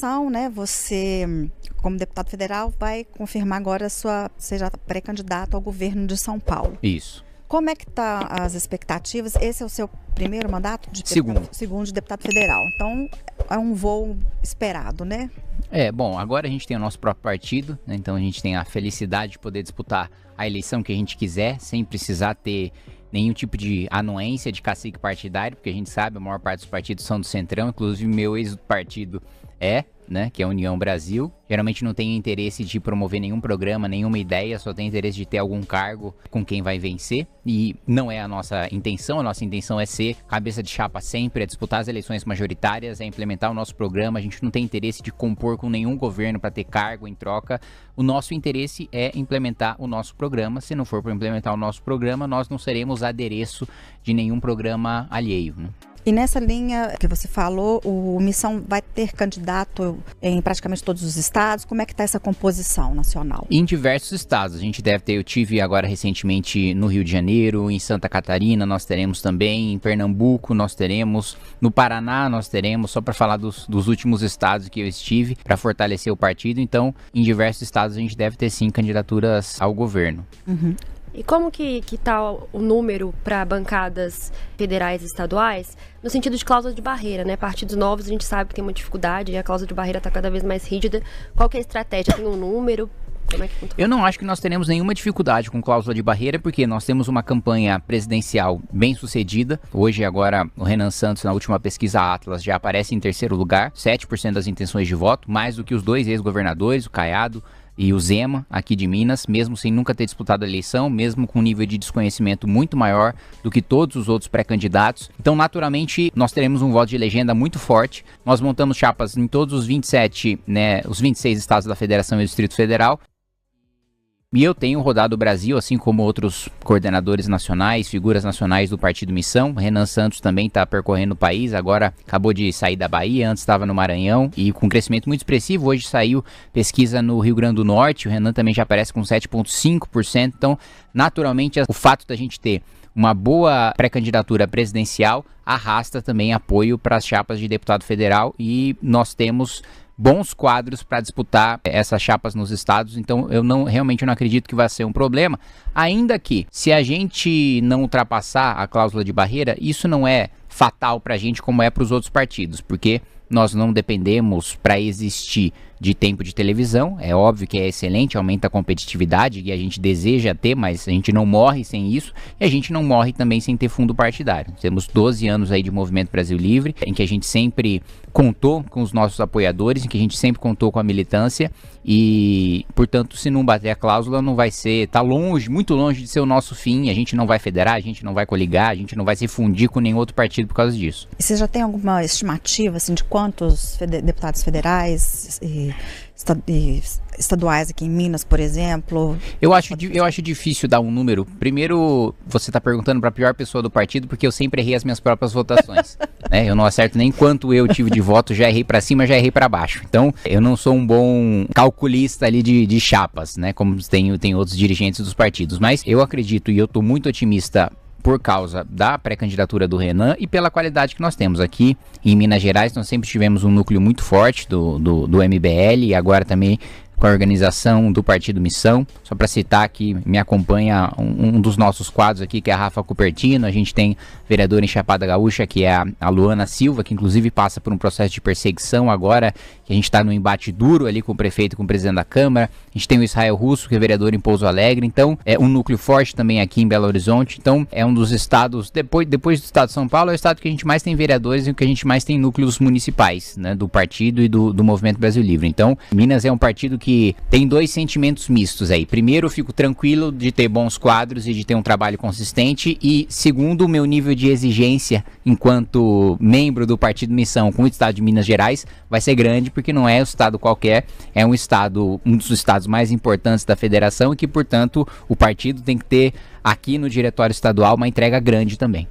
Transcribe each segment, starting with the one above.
eleição, né, você, como deputado federal, vai confirmar agora seja pré-candidato ao governo de São Paulo. Isso. Como é que tá as expectativas? Esse é o seu primeiro mandato? Segundo de deputado federal. Então, é um voo esperado, né? Bom, agora a gente tem o nosso próprio partido, né? Então a gente tem a felicidade de poder disputar a eleição que a gente quiser, sem precisar ter nenhum tipo de anuência de cacique partidário, porque a gente sabe, a maior parte dos partidos são do Centrão, inclusive meu ex-partido né, que é a União Brasil. Geralmente não tem interesse de promover nenhum programa, nenhuma ideia, só tem interesse de ter algum cargo com quem vai vencer, e não é a nossa intenção é ser cabeça de chapa sempre, é disputar as eleições majoritárias, é implementar o nosso programa. A gente não tem interesse de compor com nenhum governo para ter cargo em troca. O nosso interesse é implementar o nosso programa. Se não for para implementar o nosso programa, nós não seremos adereço de nenhum programa alheio, né? E nessa linha que você falou, o Missão vai ter candidato em praticamente todos os estados. Como é que está essa composição nacional? Em diversos estados. A gente deve ter, eu tive agora recentemente no Rio de Janeiro, em Santa Catarina nós teremos também, em Pernambuco nós teremos, no Paraná nós teremos, só para falar dos últimos estados que eu estive, para fortalecer o partido. Então, em diversos estados a gente deve ter sim candidaturas ao governo. Uhum. E como que tá o número para bancadas federais e estaduais, no sentido de cláusula de barreira, né? Partidos novos a gente sabe que tem uma dificuldade e a cláusula de barreira está cada vez mais rígida. Qual que é a estratégia? Tem um número? Como é que funciona? Eu não acho que nós teremos nenhuma dificuldade com cláusula de barreira, porque nós temos uma campanha presidencial bem sucedida. Hoje, agora, o Renan Santos, na última pesquisa Atlas, já aparece em terceiro lugar, 7% das intenções de voto, mais do que os dois ex-governadores, o Caiado e o Zema, aqui de Minas, mesmo sem nunca ter disputado a eleição, mesmo com um nível de desconhecimento muito maior do que todos os outros pré-candidatos. Então, naturalmente, nós teremos um voto de legenda muito forte. Nós montamos chapas em todos os 27, né, os 26 estados da Federação e do Distrito Federal. E eu tenho rodado o Brasil, assim como outros coordenadores nacionais, figuras nacionais do Partido Missão. Renan Santos também está percorrendo o país, agora acabou de sair da Bahia, antes estava no Maranhão, e com um crescimento muito expressivo. Hoje saiu pesquisa no Rio Grande do Norte, o Renan também já aparece com 7,5%. Então, naturalmente, o fato da gente ter uma boa pré-candidatura presidencial arrasta também apoio para as chapas de deputado federal, e nós temos bons quadros para disputar essas chapas nos estados. Então eu realmente não acredito que vai ser um problema, ainda que, se a gente não ultrapassar a cláusula de barreira, isso não é fatal para a gente como é para os outros partidos, porque nós não dependemos para existir de tempo de televisão. É óbvio que é excelente, aumenta a competitividade e a gente deseja ter, mas a gente não morre sem isso, e a gente não morre também sem ter fundo partidário. Temos 12 anos aí de Movimento Brasil Livre, em que a gente sempre contou com os nossos apoiadores, em que a gente sempre contou com a militância, e, portanto, se não bater a cláusula, não vai ser, tá longe, muito longe de ser o nosso fim. A gente não vai federar, a gente não vai coligar, a gente não vai se fundir com nenhum outro partido por causa disso. E você já tem alguma estimativa, assim, de quantos deputados federais e estaduais aqui em Minas, por exemplo? Eu acho difícil dar um número. Primeiro, você está perguntando para a pior pessoa do partido, porque eu sempre errei as minhas próprias votações. Né? Eu não acerto nem quanto eu tive de voto, já errei para cima, já errei para baixo. Então, eu não sou um bom calculista ali de chapas, né? Como tem outros dirigentes dos partidos. Mas eu acredito, e eu estou muito otimista por causa da pré-candidatura do Renan e pela qualidade que nós temos aqui em Minas Gerais. Nós sempre tivemos um núcleo muito forte do MBL, e agora também com a organização do Partido Missão. Só para citar que me acompanha um dos nossos quadros aqui, que é a Rafa Cupertino. A gente tem vereadora em Chapada Gaúcha, que é a Luana Silva, que inclusive passa por um processo de perseguição agora, que a gente está no embate duro ali com o prefeito e com o presidente da Câmara. A gente tem o Israel Russo, que é vereador em Pouso Alegre. Então, é um núcleo forte também aqui em Belo Horizonte. Então, é um dos estados, depois do estado de São Paulo, é o estado que a gente mais tem vereadores e que a gente mais tem núcleos municipais, né, do partido e do Movimento Brasil Livre. Então, Minas é um partido que tem dois sentimentos mistos aí. Primeiro, eu fico tranquilo de ter bons quadros e de ter um trabalho consistente, e segundo, o meu nível de exigência enquanto membro do Partido Missão com o estado de Minas Gerais vai ser grande, porque não é um estado qualquer, é um estado, um dos estados mais importantes da federação, e que, portanto, o partido tem que ter aqui no diretório estadual uma entrega grande também.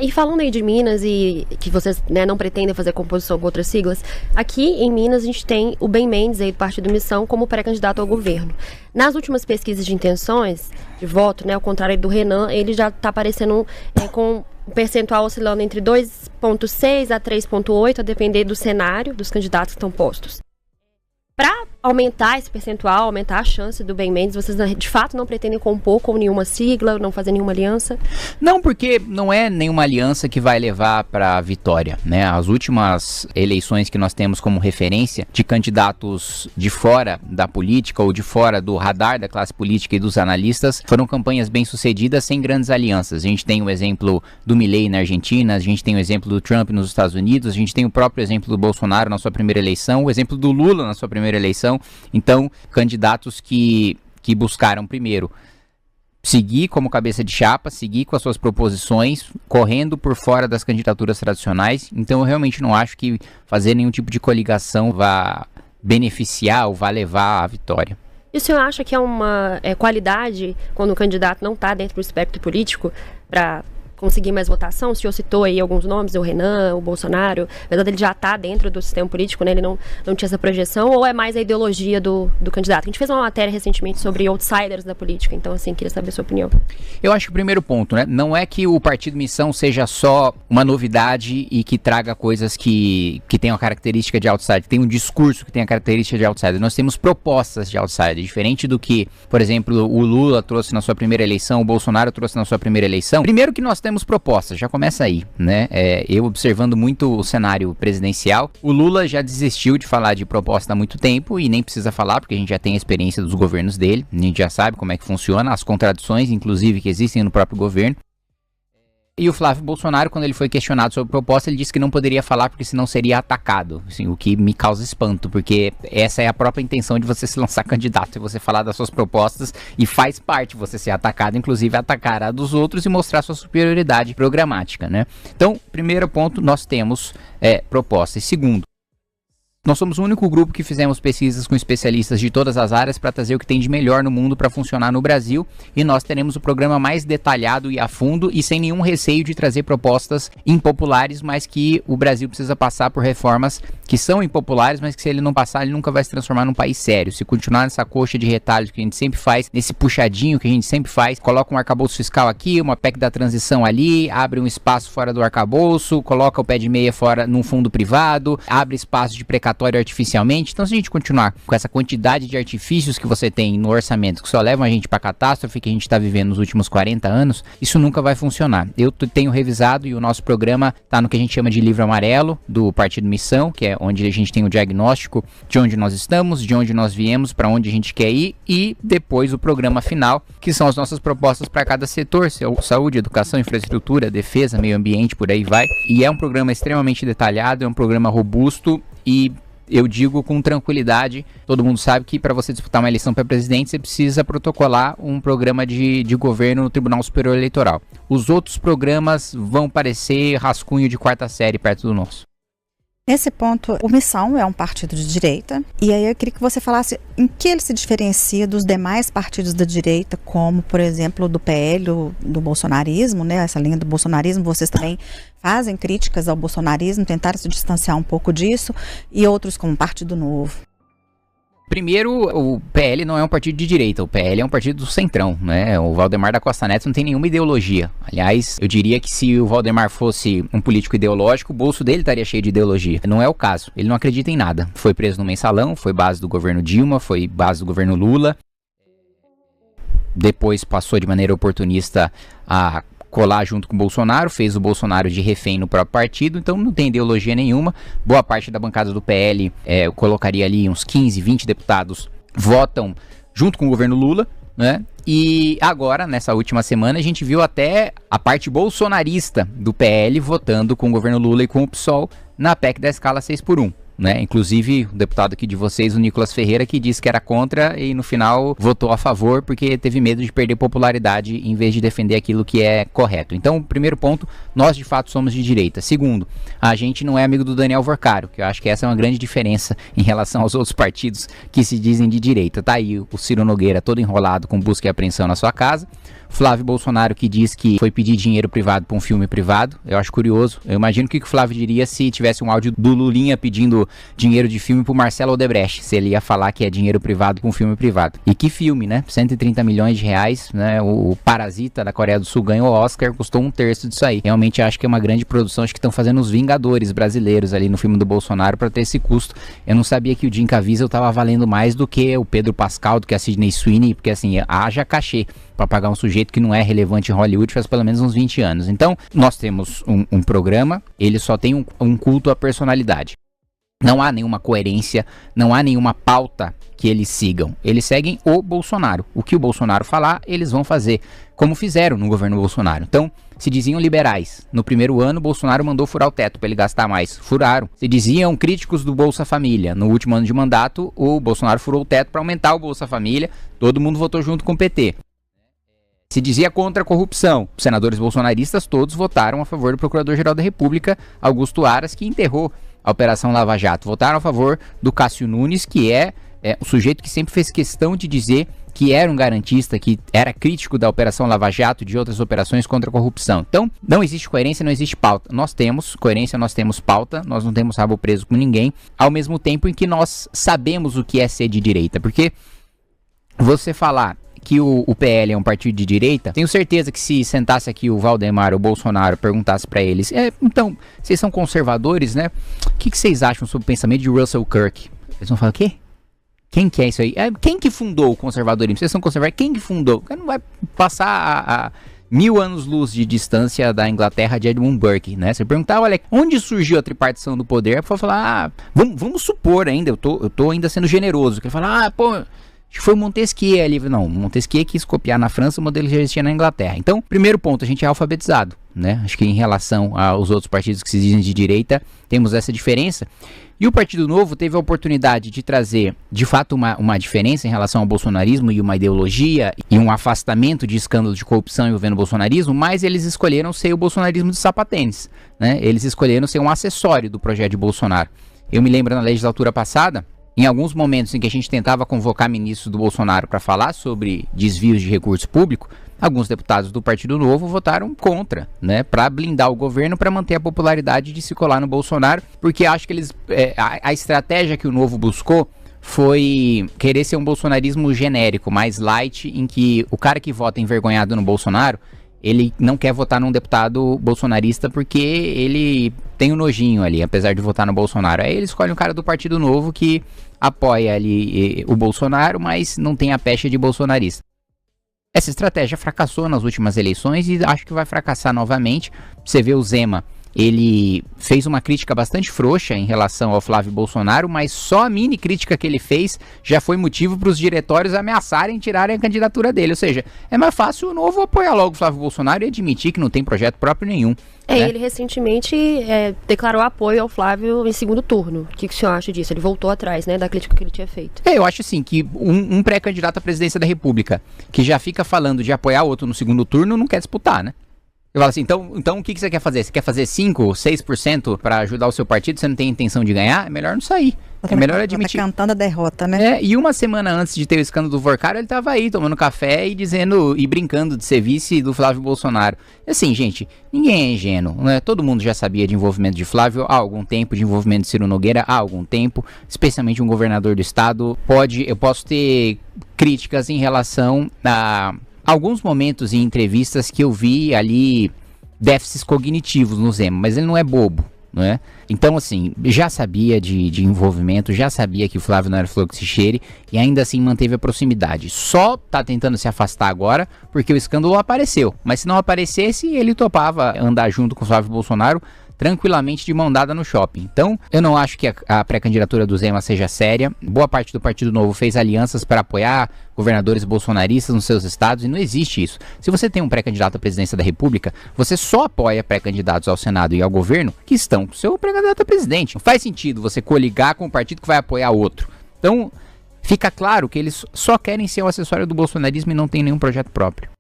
E falando aí de Minas, e que vocês, né, não pretendem fazer composição com outras siglas, aqui em Minas a gente tem o Ben Mendes aí do Partido Missão como pré-candidato ao governo. Nas últimas pesquisas de intenções de voto, né, ao contrário do Renan, ele já está aparecendo com o percentual oscilando entre 2,6 a 3,8, a depender do cenário dos candidatos que estão postos. Para aumentar esse percentual, aumentar a chance do Ben Mendes, vocês de fato não pretendem compor com nenhuma sigla, não fazer nenhuma aliança? Não, porque não é nenhuma aliança que vai levar para a vitória, né? As últimas eleições que nós temos como referência de candidatos de fora da política ou de fora do radar da classe política e dos analistas foram campanhas bem-sucedidas sem grandes alianças. A gente tem o exemplo do Milei na Argentina, a gente tem o exemplo do Trump nos Estados Unidos, a gente tem o próprio exemplo do Bolsonaro na sua primeira eleição, o exemplo do Lula na sua primeira eleição. Então, candidatos que buscaram primeiro seguir como cabeça de chapa, seguir com as suas proposições, correndo por fora das candidaturas tradicionais. Então, eu realmente não acho que fazer nenhum tipo de coligação vá beneficiar ou vá levar à vitória. E o senhor acha que é uma qualidade quando o candidato não está dentro do espectro político para conseguir mais votação? O senhor citou aí alguns nomes, o Renan, o Bolsonaro, apesar dele já estar dentro do sistema político, né, ele não tinha essa projeção, ou é mais a ideologia do candidato? A gente fez uma matéria recentemente sobre outsiders da política, então assim, queria saber a sua opinião. Eu acho que o primeiro ponto, né, não é que o Partido Missão seja só uma novidade e que traga coisas que tenham a característica de outsider, tem um discurso que tem a característica de outsider. Nós temos propostas de outsider, diferente do que, por exemplo, o Lula trouxe na sua primeira eleição, o Bolsonaro trouxe na sua primeira eleição. Primeiro que nós temos propostas, já começa aí, né? Eu observando muito o cenário presidencial, o Lula já desistiu de falar de proposta há muito tempo e nem precisa falar, porque a gente já tem a experiência dos governos dele, a gente já sabe como é que funciona, as contradições, inclusive, que existem no próprio governo. E o Flávio Bolsonaro, quando ele foi questionado sobre a proposta, ele disse que não poderia falar porque senão seria atacado, assim, o que me causa espanto, porque essa é a própria intenção de você se lançar candidato, é você falar das suas propostas e faz parte você ser atacado, inclusive atacar a dos outros e mostrar sua superioridade programática, né? Então, primeiro ponto, nós temos proposta. E segundo, nós somos o único grupo que fizemos pesquisas com especialistas de todas as áreas para trazer o que tem de melhor no mundo para funcionar no Brasil, e nós teremos o programa mais detalhado e a fundo e sem nenhum receio de trazer propostas impopulares, mas que o Brasil precisa passar por reformas que são impopulares, mas que se ele não passar, ele nunca vai se transformar num país sério. Se continuar nessa coxa de retalhos que a gente sempre faz, nesse puxadinho que a gente sempre faz, coloca um arcabouço fiscal aqui, uma PEC da transição ali, abre um espaço fora do arcabouço, coloca o pé de meia fora num fundo privado, abre espaço de precatório artificialmente. Então, se a gente continuar com essa quantidade de artifícios que você tem no orçamento, que só levam a gente para a catástrofe que a gente está vivendo nos últimos 40 anos, isso nunca vai funcionar. Eu tenho revisado e o nosso programa está no que a gente chama de livro amarelo do Partido Missão, que é onde a gente tem o diagnóstico de onde nós estamos, de onde nós viemos, para onde a gente quer ir, e depois o programa final, que são as nossas propostas para cada setor, saúde, educação, infraestrutura, defesa, meio ambiente, por aí vai. E é um programa extremamente detalhado, é um programa robusto. E eu digo com tranquilidade, todo mundo sabe que para você disputar uma eleição para presidente, você precisa protocolar um programa de governo no Tribunal Superior Eleitoral. Os outros programas vão parecer rascunho de quarta série perto do nosso. Nesse ponto, o Missão é um partido de direita, e aí eu queria que você falasse em que ele se diferencia dos demais partidos da direita, como, por exemplo, do PL, do bolsonarismo, né? Essa linha do bolsonarismo, vocês também fazem críticas ao bolsonarismo, tentaram se distanciar um pouco disso, e outros como o Partido Novo. Primeiro, o PL não é um partido de direita, o PL é um partido do centrão, né? O Valdemar da Costa Neto não tem nenhuma ideologia. Aliás, eu diria que se o Valdemar fosse um político ideológico, o bolso dele estaria cheio de ideologia. Não é o caso, ele não acredita em nada. Foi preso no mensalão, foi base do governo Dilma, foi base do governo Lula. Depois passou de maneira oportunista a colar junto com o Bolsonaro, fez o Bolsonaro de refém no próprio partido, então não tem ideologia nenhuma. Boa parte da bancada do PL, eu colocaria ali uns 15, 20 deputados, votam junto com o governo Lula, né? E agora, nessa última semana, a gente viu até a parte bolsonarista do PL votando com o governo Lula e com o PSOL na PEC da escala 6x1. Né? Inclusive o deputado aqui de vocês, o Nicolas Ferreira, que disse que era contra e no final votou a favor porque teve medo de perder popularidade em vez de defender aquilo que é correto. Então, primeiro ponto, nós de fato somos de direita. Segundo, a gente não é amigo do Daniel Vorcaro, que eu acho que essa é uma grande diferença em relação aos outros partidos que se dizem de direita. Tá aí o Ciro Nogueira todo enrolado com busca e apreensão na sua casa. Flávio Bolsonaro, que diz que foi pedir dinheiro privado para um filme privado. Eu acho curioso. Eu imagino o que o Flávio diria se tivesse um áudio do Lulinha pedindo pedindo dinheiro de filme pro Marcelo Odebrecht, se ele ia falar que é dinheiro privado com filme privado. E que filme, né? 130 milhões de reais, né? O Parasita da Coreia do Sul ganhou o Oscar, custou 1/3 disso aí. Realmente acho que é uma grande produção, acho que estão fazendo os Vingadores brasileiros ali no filme do Bolsonaro para ter esse custo. Eu não sabia que o Jim Caviezel tava valendo mais do que o Pedro Pascal, do que a Sydney Sweeney, porque assim, haja cachê para pagar um sujeito que não é relevante em Hollywood faz pelo menos uns 20 anos. Então, nós temos um programa, ele só tem um culto à personalidade. Não há nenhuma coerência, não há nenhuma pauta que eles sigam. Eles seguem o Bolsonaro. O que o Bolsonaro falar, eles vão fazer, como fizeram no governo Bolsonaro. Então, se diziam liberais. No primeiro ano, Bolsonaro mandou furar o teto para ele gastar mais. Furaram. Se diziam críticos do Bolsa Família. No último ano de mandato, o Bolsonaro furou o teto para aumentar o Bolsa Família. Todo mundo votou junto com o PT. Se dizia contra a corrupção. Os senadores bolsonaristas todos votaram a favor do Procurador-Geral da República, Augusto Aras, que enterrou a Operação Lava Jato. Votaram a favor do Cássio Nunes, que é o sujeito que sempre fez questão de dizer que era um garantista, que era crítico da Operação Lava Jato e de outras operações contra a corrupção. Então, não existe coerência, não existe pauta. Nós temos coerência, nós temos pauta, nós não temos rabo preso com ninguém, ao mesmo tempo em que nós sabemos o que é ser de direita. Porque você falar que o PL é um partido de direita, tenho certeza que se sentasse aqui o Valdemar ou o Bolsonaro, perguntasse para eles, então, vocês são conservadores, né? O que vocês acham sobre o pensamento de Russell Kirk? Eles vão falar, o quê? Quem que é isso aí? Quem que fundou o conservadorismo? Vocês são conservadores? Quem que fundou? O cara não vai passar a 1000 anos-luz de distância da Inglaterra de Edmund Burke, né? Você perguntar, olha, onde surgiu a tripartição do poder? Para falar, vamos supor ainda, eu tô ainda sendo generoso, que ele fala, acho que foi o Montesquieu ali. Não, Montesquieu quis copiar na França, o modelo já existia na Inglaterra. Então, primeiro ponto, a gente é alfabetizado, né? Acho que em relação aos outros partidos que se dizem de direita, temos essa diferença. E o Partido Novo teve a oportunidade de trazer, de fato, uma diferença em relação ao bolsonarismo e uma ideologia e um afastamento de escândalos de corrupção envolvendo o bolsonarismo, mas eles escolheram ser o bolsonarismo de sapatênis, né? Eles escolheram ser um acessório do projeto de Bolsonaro. Eu me lembro na legislatura passada, em alguns momentos em que a gente tentava convocar ministros do Bolsonaro para falar sobre desvios de recurso público, alguns deputados do Partido Novo votaram contra, né, para blindar o governo, para manter a popularidade de se colar no Bolsonaro, porque acho que eles a estratégia que o Novo buscou foi querer ser um bolsonarismo genérico, mais light, em que o cara que vota envergonhado no Bolsonaro, ele não quer votar num deputado bolsonarista porque ele tem um nojinho ali, apesar de votar no Bolsonaro. Aí ele escolhe um cara do Partido Novo que apoia ali o Bolsonaro, mas não tem a pecha de bolsonarista. Essa estratégia fracassou nas últimas eleições e acho que vai fracassar novamente. Você vê o Zema, ele fez uma crítica bastante frouxa em relação ao Flávio Bolsonaro, mas só a mini crítica que ele fez já foi motivo para os diretórios ameaçarem tirarem a candidatura dele. Ou seja, é mais fácil o Novo apoiar logo o Flávio Bolsonaro e admitir que não tem projeto próprio nenhum. Né? Ele recentemente declarou apoio ao Flávio em segundo turno. O que o senhor acha disso? Ele voltou atrás, né, da crítica que ele tinha feito. Eu acho assim que um pré-candidato à presidência da República que já fica falando de apoiar outro no segundo turno não quer disputar, né? Eu falo assim, então o que você quer fazer? Você quer fazer 5%, 6% para ajudar o seu partido? Você não tem intenção de ganhar? É melhor não sair. É melhor admitir. Tá cantando a derrota, né? E uma semana antes de ter o escândalo do Vorcaro, ele tava aí tomando café e brincando de ser vice do Flávio Bolsonaro. Assim, gente, ninguém é ingênuo, né? Todo mundo já sabia de envolvimento de Flávio há algum tempo, de envolvimento de Ciro Nogueira há algum tempo, especialmente um governador do estado. Eu posso ter críticas em relação a alguns momentos em entrevistas que eu vi ali déficits cognitivos no Zema, mas ele não é bobo, não é? Então, assim, já sabia de envolvimento, já sabia que o Flávio não era flor que se cheire e ainda assim manteve a proximidade. Só tá tentando se afastar agora porque o escândalo apareceu, mas se não aparecesse, ele topava andar junto com o Flávio Bolsonaro tranquilamente de mão dada no shopping. Então, eu não acho que a pré-candidatura do Zema seja séria. Boa parte do Partido Novo fez alianças para apoiar governadores bolsonaristas nos seus estados e não existe isso. Se você tem um pré-candidato à presidência da República, você só apoia pré-candidatos ao Senado e ao governo que estão com o seu pré-candidato a presidente. Não faz sentido você coligar com um partido que vai apoiar outro. Então, fica claro que eles só querem ser o acessório do bolsonarismo e não tem nenhum projeto próprio.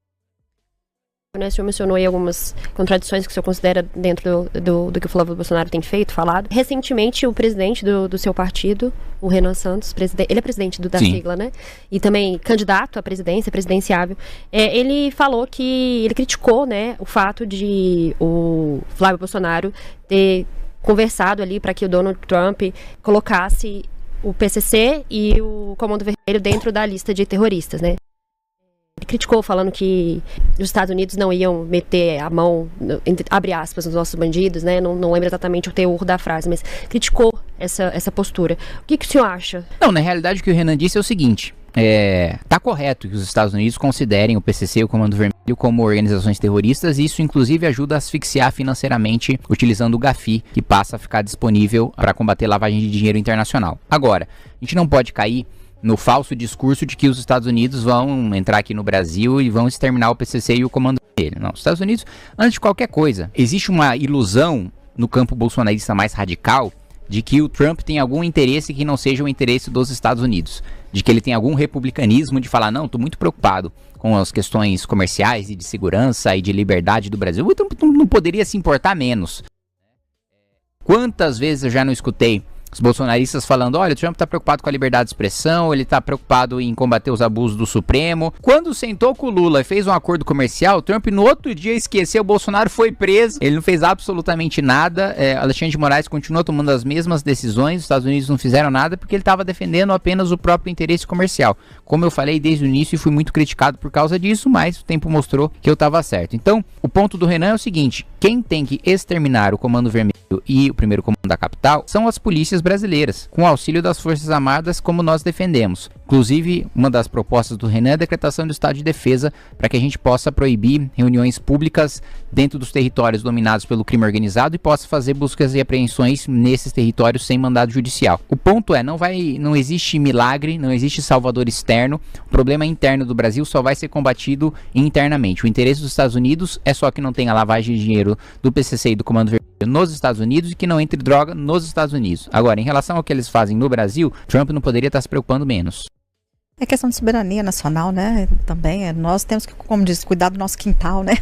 O senhor mencionou aí algumas contradições que o senhor considera dentro do que o Flávio Bolsonaro tem feito, falado. Recentemente, o presidente do seu partido, o Renan Santos, ele é presidente da sigla, né? E também candidato à presidência, presidenciável. Ele falou que ele criticou, né, o fato de o Flávio Bolsonaro ter conversado ali para que o Donald Trump colocasse o PCC e o Comando Vermelho dentro da lista de terroristas, né? Ele criticou, falando que os Estados Unidos não iam meter a mão, abre aspas, nos nossos bandidos, né? Não lembro exatamente o teor da frase, mas criticou essa postura. O que o senhor acha? Não, na realidade o que o Renan disse é o seguinte, tá correto que os Estados Unidos considerem o PCC e o Comando Vermelho como organizações terroristas, e isso inclusive ajuda a asfixiar financeiramente utilizando o GAFI, que passa a ficar disponível para combater lavagem de dinheiro internacional. Agora, a gente não pode cair no falso discurso de que os Estados Unidos vão entrar aqui no Brasil e vão exterminar o PCC e o Comando Vermelho. Não, os Estados Unidos, antes de qualquer coisa, existe uma ilusão no campo bolsonarista mais radical de que o Trump tem algum interesse que não seja o interesse dos Estados Unidos, de que ele tem algum republicanismo de falar, não, estou muito preocupado com as questões comerciais e de segurança e de liberdade do Brasil, o Trump não poderia se importar menos. Quantas vezes eu já não escutei os bolsonaristas falando, olha, o Trump está preocupado com a liberdade de expressão, ele está preocupado em combater os abusos do Supremo. Quando sentou com o Lula e fez um acordo comercial, o Trump no outro dia esqueceu, o Bolsonaro foi preso, ele não fez absolutamente nada, Alexandre de Moraes continua tomando as mesmas decisões, os Estados Unidos não fizeram nada porque ele estava defendendo apenas o próprio interesse comercial. Como eu falei desde o início e fui muito criticado por causa disso, mas o tempo mostrou que eu estava certo. Então, o ponto do Renan é o seguinte, quem tem que exterminar o Comando Vermelho e o primeiro comando da capital são as polícias brasileiras, com auxílio das Forças Armadas, como nós defendemos. Inclusive, uma das propostas do Renan é a decretação do estado de defesa para que a gente possa proibir reuniões públicas dentro dos territórios dominados pelo crime organizado e possa fazer buscas e apreensões nesses territórios sem mandado judicial. O ponto é, não existe milagre, não existe salvador externo, o problema interno do Brasil só vai ser combatido internamente. O interesse dos Estados Unidos é só que não tenha lavagem de dinheiro do PCC e do Comando Vermelho nos Estados Unidos e que não entre droga nos Estados Unidos. Agora, em relação ao que eles fazem no Brasil, Trump não poderia estar se preocupando menos. É questão de soberania nacional, né? Também, nós temos que, como diz, cuidar do nosso quintal, né?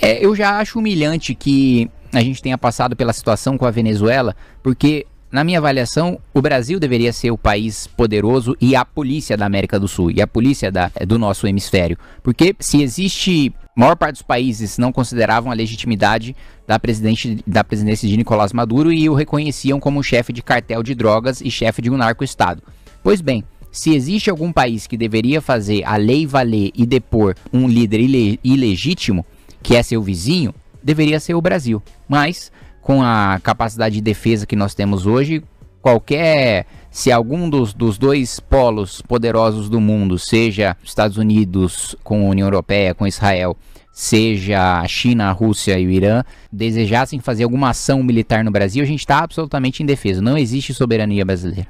Eu já acho humilhante que a gente tenha passado pela situação com a Venezuela, porque, na minha avaliação, o Brasil deveria ser o país poderoso e a polícia da América do Sul, e a polícia do nosso hemisfério. Porque se existe... A maior parte dos países não consideravam a legitimidade da presidência de Nicolás Maduro e o reconheciam como chefe de cartel de drogas e chefe de um narco-estado. Pois bem, se existe algum país que deveria fazer a lei valer e depor um líder ilegítimo, que é seu vizinho, deveria ser o Brasil. Mas, com a capacidade de defesa que nós temos hoje, se algum dos dois polos poderosos do mundo, seja os Estados Unidos com a União Europeia, com Israel, seja a China, a Rússia e o Irã, desejassem fazer alguma ação militar no Brasil, a gente está absolutamente indefeso. Não existe soberania brasileira.